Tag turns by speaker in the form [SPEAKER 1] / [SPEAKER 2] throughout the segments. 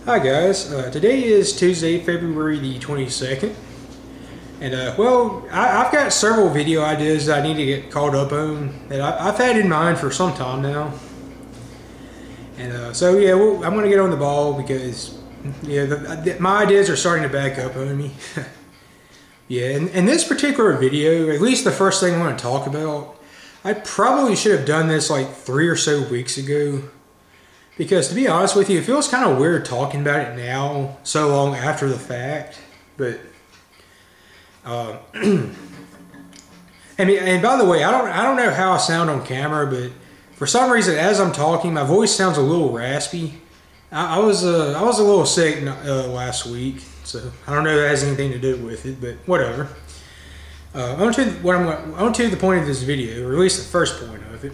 [SPEAKER 1] Hi guys, today is Tuesday, February the 22nd, and well, I've got several video ideas that I need to get caught up on that I've had in mind for some time now. And so yeah, I'm going to get on the ball because yeah, my ideas are starting to back up on me. Yeah, in this particular video, at least the first thing I want to talk about, I probably should have done this like 3 or so weeks ago. Because to be honest with you, it feels kind of weird talking about it now, so long after the fact. But I mean, and by the way, I don't know how I sound on camera, but for some reason, as I'm talking, my voice sounds a little raspy. I was a little sick last week, so I don't know if that has anything to do with it, but whatever. On to the point of this video, or at least the first point of it.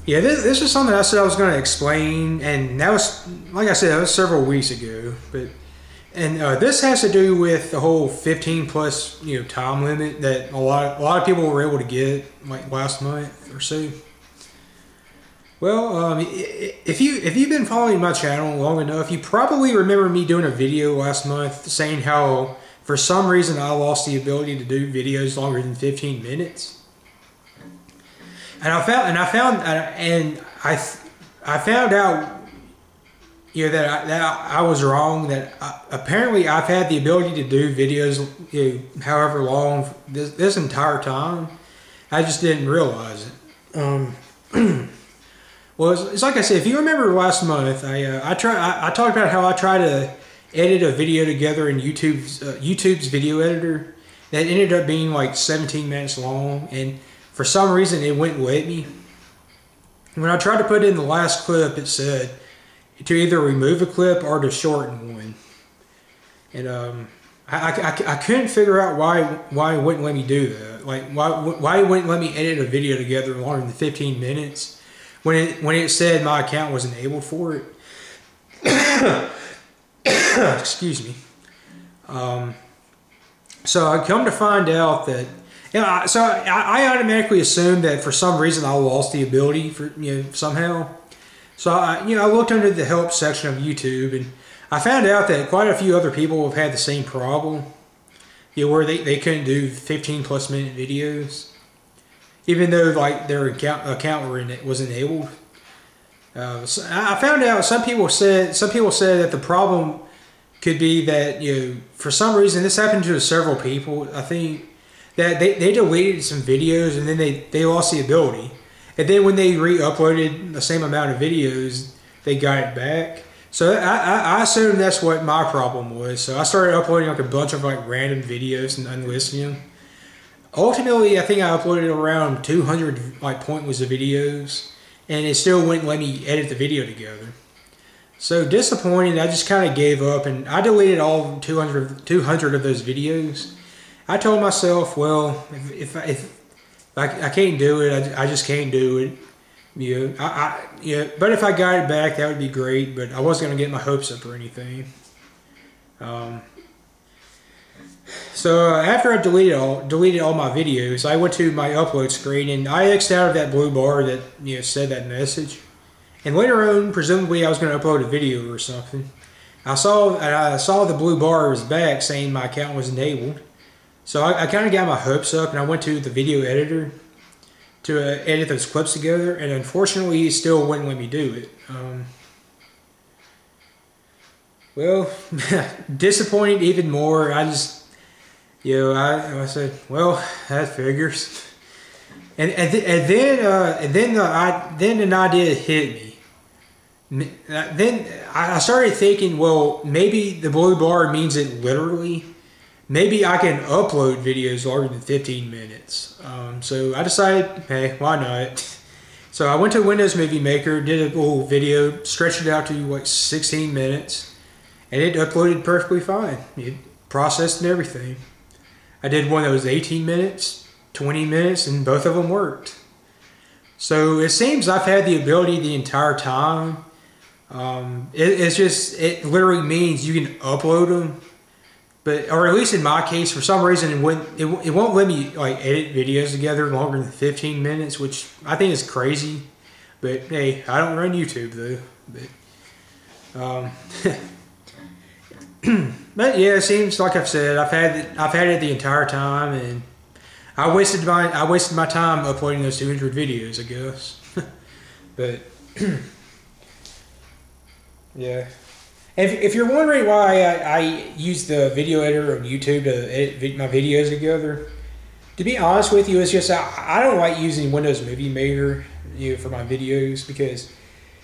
[SPEAKER 1] Yeah, this is something I said I was going to explain, and that was, like I said, that was several weeks ago. And this has to do with the whole 15+ time limit that a lot of people were able to get like last month or so. Well, if you've been following my channel long enough, you probably remember me doing a video last month saying how for some reason I lost the ability to do videos longer than 15 minutes. And I found out, that I was wrong. That apparently I've had the ability to do videos, however long this entire time. I just didn't realize it. Well, it's like I said. If you remember last month, I talked about how I tried to edit a video together in YouTube's video editor that ended up being like 17 minutes long, and for some reason, it wouldn't let me. When I tried to put in the last clip, it said to either remove a clip or to shorten one. And I couldn't figure out why it wouldn't let me do that. Like why it wouldn't let me edit a video together longer than 15 minutes when it said my account was enabled for it. Excuse me. So I come to find out that. So I automatically assumed that for some reason I lost the ability for somehow. So I looked under the help section of YouTube, and I found out that quite a few other people have had the same problem. Where they couldn't do 15+ minute videos, even though like their account was enabled. So I found out some people said that the problem could be that for some reason this happened to several people. I think that they deleted some videos and then they lost the ability. And then when they re-uploaded the same amount of videos, they got it back. So I assumed that's what my problem was. So I started uploading like a bunch of like random videos and unlisting them. Ultimately, I think I uploaded around 200 like pointless videos, and it still wouldn't let me edit the video together. So disappointed, I just kind of gave up, and I deleted all 200 of those videos. I told myself, well, if I can't do it, I just can't do it. But if I got it back, that would be great. But I wasn't going to get my hopes up or anything. So after I deleted all my videos, I went to my upload screen and I X'd out of that blue bar that said that message. And later on, presumably, I was going to upload a video or something. I saw the blue bar was back saying my account was enabled. So I kind of got my hopes up, and I went to the video editor to edit those clips together, and unfortunately, it still wouldn't let me do it. Well, disappointed even more. I just, I said, well, that figures. And then an idea hit me. Then I started thinking, well, maybe the blue bar means it literally. Maybe I can upload videos longer than 15 minutes. So I decided, hey, why not? So I went to Windows Movie Maker, did a little video, stretched it out to like 16 minutes, and it uploaded perfectly fine. It processed and everything. I did one that was 18 minutes, 20 minutes, and both of them worked. So it seems I've had the ability the entire time. It literally means you can upload them. But, or at least in my case, for some reason, it won't let me like edit videos together longer than 15 minutes, which I think is crazy. But hey, I don't run YouTube though. But Um, but yeah, it seems like I've said I've had it the entire time, and I wasted my time uploading those 200 videos, I guess. But yeah, if you're wondering why I use the video editor on YouTube to edit my videos together, to be honest with you, it's just I don't like using Windows Movie Maker, for my videos, because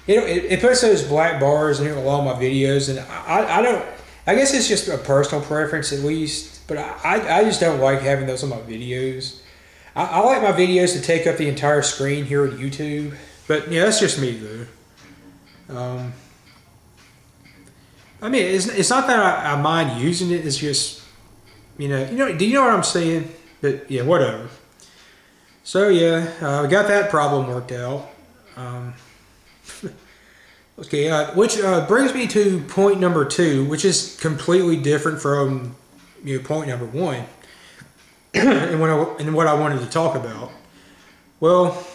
[SPEAKER 1] it puts those black bars in all my videos, and I don't. I guess it's just a personal preference, at least, but I just don't like having those on my videos. I like my videos to take up the entire screen here on YouTube, but yeah, that's just me though. I mean, it's not that I mind using it. It's just, do you know what I'm saying? But yeah, whatever. So yeah, we got that problem worked out. Okay, which brings me to point number 2, which is completely different from point number 1, and what I wanted to talk about. Well,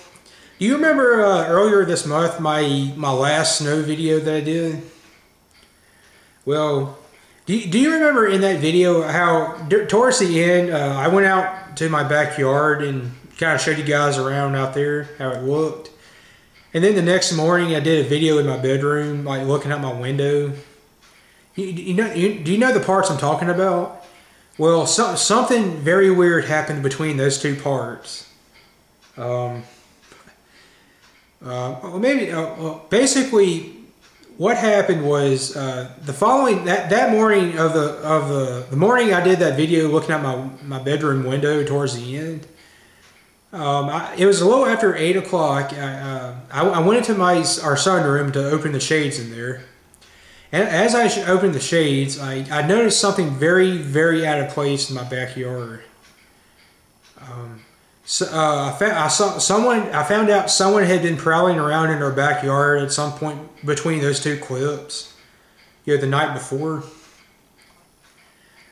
[SPEAKER 1] do you remember earlier this month my last snow video that I did? Well, do you remember in that video how towards the end I went out to my backyard and kind of showed you guys around out there how it looked? And then the next morning, I did a video in my bedroom, like looking out my window. Do you know the parts I'm talking about? Well, something very weird happened between those two parts. Basically, what happened was the following that morning of the morning I did that video looking out my bedroom window towards the end. It was a little after 8 o'clock. I went into our sunroom to open the shades in there. And as I opened the shades, I noticed something very, very out of place in my backyard. I found out someone had been prowling around in our backyard at some point between those two clips, the night before.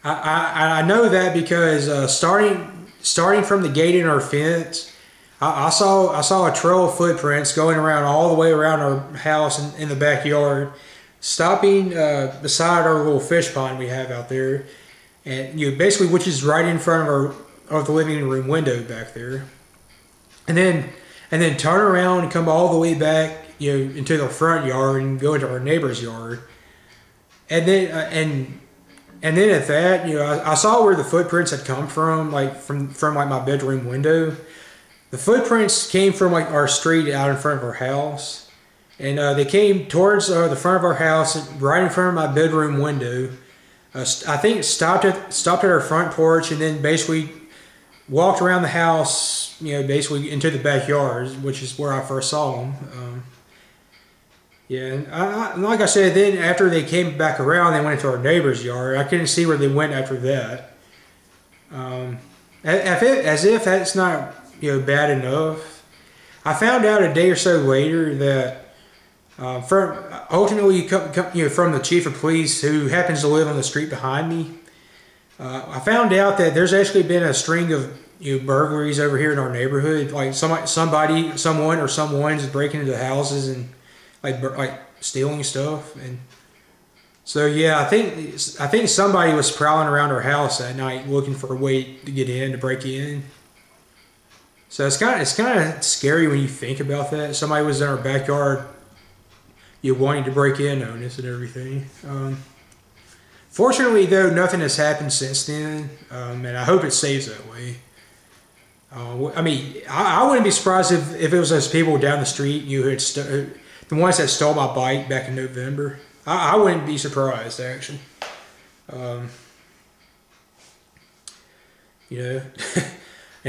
[SPEAKER 1] I know that because starting from the gate in our fence, I saw a trail of footprints going around all the way around our house in the backyard, stopping beside our little fish pond we have out there, and basically which is right in front of the living room window back there, and then turn around and come all the way back into the front yard and go into our neighbor's yard, and then at that, I saw where the footprints had come from, from my bedroom window. The footprints came from our street out in front of our house, and they came towards the front of our house, right in front of my bedroom window. I think stopped at our front porch, and then basically walked around the house, basically into the backyard, which is where I first saw them. Yeah, and like I said, then after they came back around, they went into our neighbor's yard. I couldn't see where they went after that. As if that's not bad enough, I found out a day or so later that from the chief of police, who happens to live on the street behind me, I found out that there's actually been a string of burglaries over here in our neighborhood. Like someone's breaking into houses and like stealing stuff. And so yeah, I think somebody was prowling around our house that night looking for a way to get in, to break in. So it's kind of scary when you think about that. Somebody was in our backyard, wanting to break in on us and everything. Fortunately, though, nothing has happened since then, and I hope it stays that way. I mean, I wouldn't be surprised if it was those people down the street, the ones that stole my bike back in November. I wouldn't be surprised, actually. And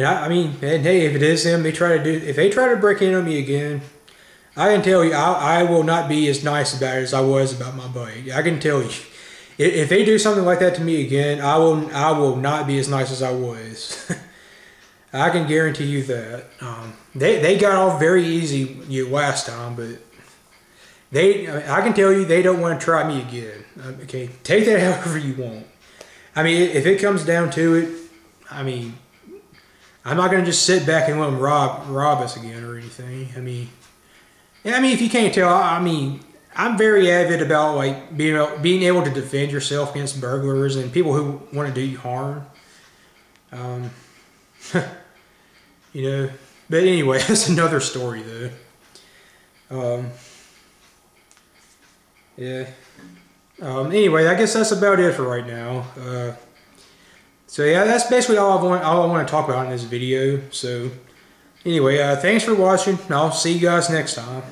[SPEAKER 1] I mean, and hey, if it is them, if they try to break in on me again, I can tell you, I will not be as nice about it as I was about my bike. I can tell you, if they do something like that to me again, I will not be as nice as I was. I can guarantee you that. They got off very easy last time, but I can tell you they don't want to try me again. Okay, take that however you want. I mean, if it comes down to it, I mean, I'm not going to just sit back and let them rob us again or anything. I mean, if you can't tell, I mean, I'm very avid about like being able to defend yourself against burglars and people who want to do you harm. You know, but anyway, that's another story though. Yeah. Anyway, I guess that's about it for right now. So yeah, that's basically all I want to talk about in this video. So anyway, thanks for watching. I'll see you guys next time.